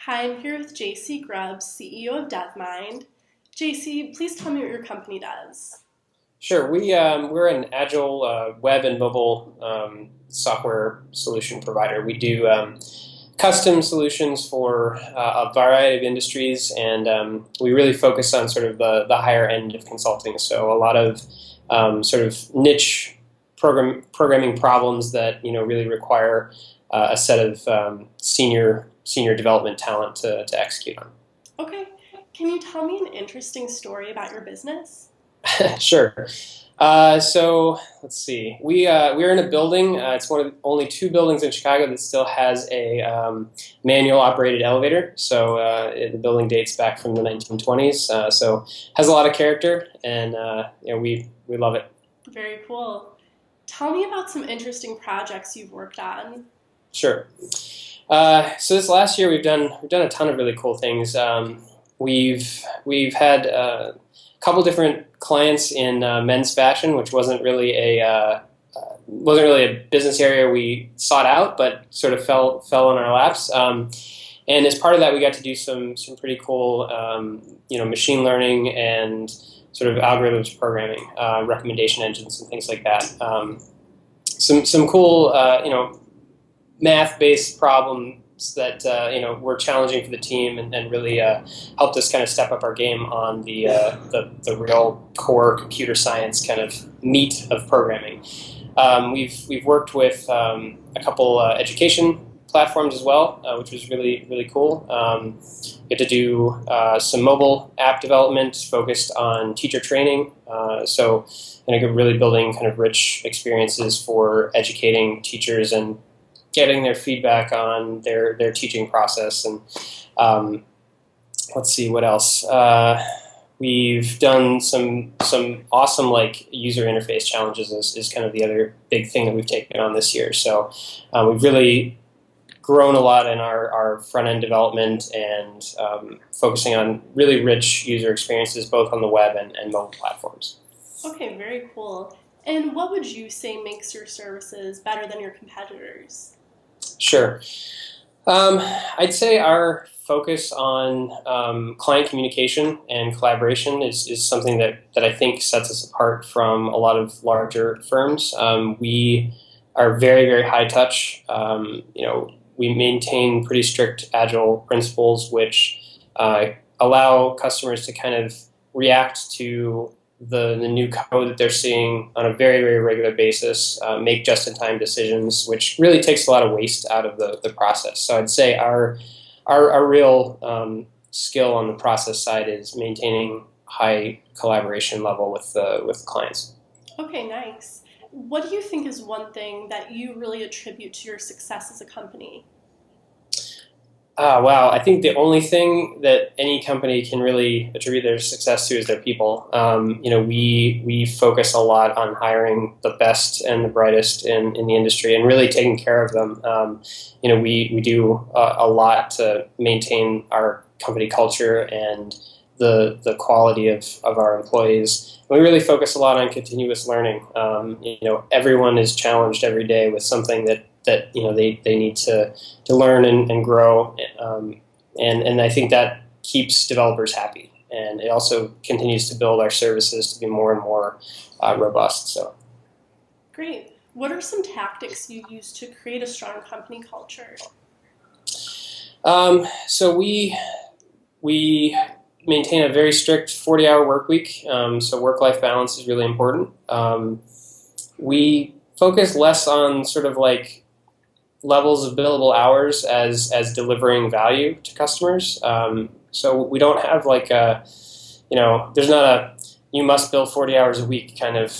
Hi, I'm here with JC Grubbs, CEO of DevMynd. JC, please tell me what your company does. Sure. We're an Agile web and mobile software solution provider. We do custom solutions for a variety of industries, and we really focus on sort of the higher end of consulting. So a lot of sort of niche programming problems that really require a set of senior development talent to execute on. Okay, can you tell me an interesting story about your business? Sure. So let's see. We're in a building. It's one of only two buildings in Chicago that still has a manual operated elevator. So the building dates back from the 1920s. So has a lot of character, and we love it. Very cool. Tell me about some interesting projects you've worked on. Sure. So this last year we've done a ton of really cool things. We've had a couple different clients in men's fashion, which wasn't really a business area we sought out, but sort of fell in our laps. And as part of that, we got to do some pretty cool machine learning and sort of algorithms programming, recommendation engines, and things like that. Some cool math-based problems that were challenging for the team and really helped us kind of step up our game on the real core computer science kind of meat of programming. We've worked with a couple education platforms as well, which was really cool. We had to do some mobile app development focused on teacher training. So really building kind of rich experiences for educating teachers and getting their feedback on their teaching process. And let's see what else. We've done some awesome user interface challenges is kind of the other big thing that we've taken on this year. So we've really grown a lot in our front end development and focusing on really rich user experiences both on the web and mobile platforms. Okay, very cool. And what would you say makes your services better than your competitors? Sure. I'd say our focus on client communication and collaboration is something that I think sets us apart from a lot of larger firms. We are very high touch. We maintain pretty strict Agile principles, which allow customers to kind of react to the new code that they're seeing on a very regular basis, make just-in-time decisions, which really takes a lot of waste out of the process. So I'd say our real skill on the process side is maintaining high collaboration level with clients. Okay, nice. What do you think is one thing that you really attribute to your success as a company? Wow, I think the only thing that any company can really attribute their success to is their people. We focus a lot on hiring the best and the brightest in the industry and really taking care of them. We do a lot to maintain our company culture and the quality of our employees. We really focus a lot on continuous learning. Everyone is challenged every day with something that they need to learn and grow, and I think that keeps developers happy, and it also continues to build our services to be more and more robust. So, great. What are some tactics you use to create a strong company culture? So we maintain a very strict 40-hour work week. So work-life balance is really important. We focus less on sort of levels of billable hours as delivering value to customers. So we don't have there's not a you must bill 40 hours a week kind of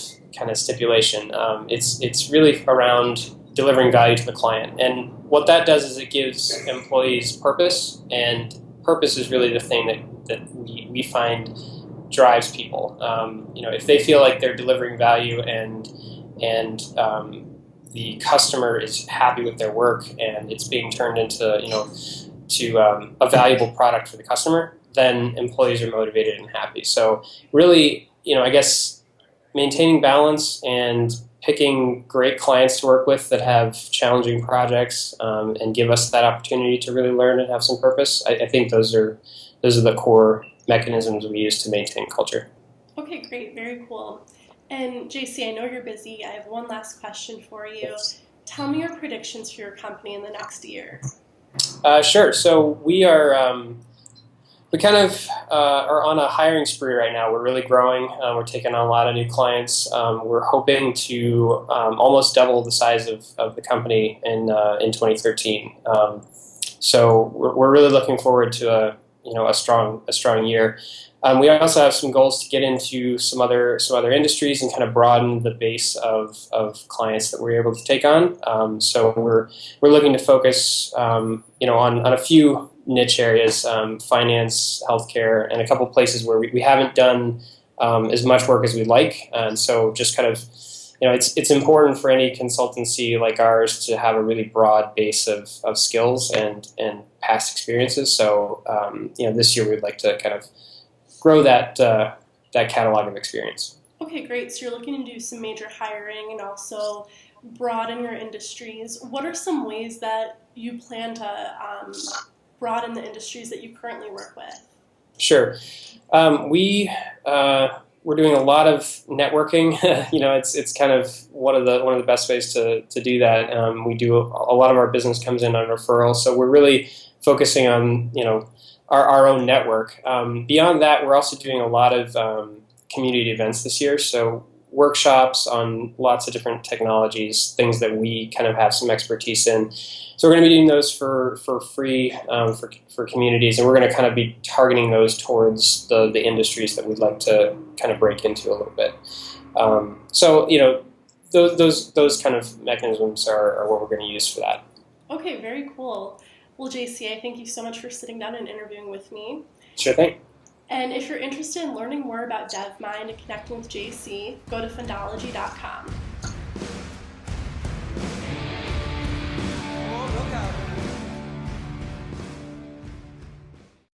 stipulation. It's really around delivering value to the client. And what that does is it gives employees purpose, and purpose is really the thing that we find drives people. If they feel like they're delivering value and the customer is happy with their work and it's being turned into a valuable product for the customer, then employees are motivated and happy. So really, I guess maintaining balance and picking great clients to work with that have challenging projects and give us that opportunity to really learn and have some purpose. I think those are the core mechanisms we use to maintain culture. Okay, great. Very cool. And JC, I know you're busy. I have one last question for you. Tell me your predictions for your company in the next year. Sure. So we kind of are on a hiring spree right now. We're really growing. We're taking on a lot of new clients. We're hoping to almost double the size of the company in 2013. So we're really looking forward to a strong year. We also have some goals to get into some other industries and kind of broaden the base of clients that we're able to take on. So we're looking to focus on a few niche areas, finance, healthcare, and a couple places where we haven't done as much work as we'd like. And so just kind of, it's important for any consultancy like ours to have a really broad base of skills and past experiences. So this year we'd like to kind of grow that catalog of experience. Okay, great. So you're looking to do some major hiring and also broaden your industries. What are some ways that you plan to broaden the industries that you currently work with? Sure. We're doing a lot of networking. It's kind of one of the best ways to do that. We do a lot of our business comes in on referral, so we're really focusing on our own network. Beyond that, we're also doing a lot of community events this year. So workshops on lots of different technologies, things that we kind of have some expertise in. So we're going to be doing those for free for communities, and we're going to kind of be targeting those towards the industries that we'd like to kind of break into a little bit. Those kind of mechanisms are what we're going to use for that. Okay, very cool. Well, JC, I thank you so much for sitting down and interviewing with me. Sure thing. And if you're interested in learning more about DevMynd and connecting with JC, go to fundology.com.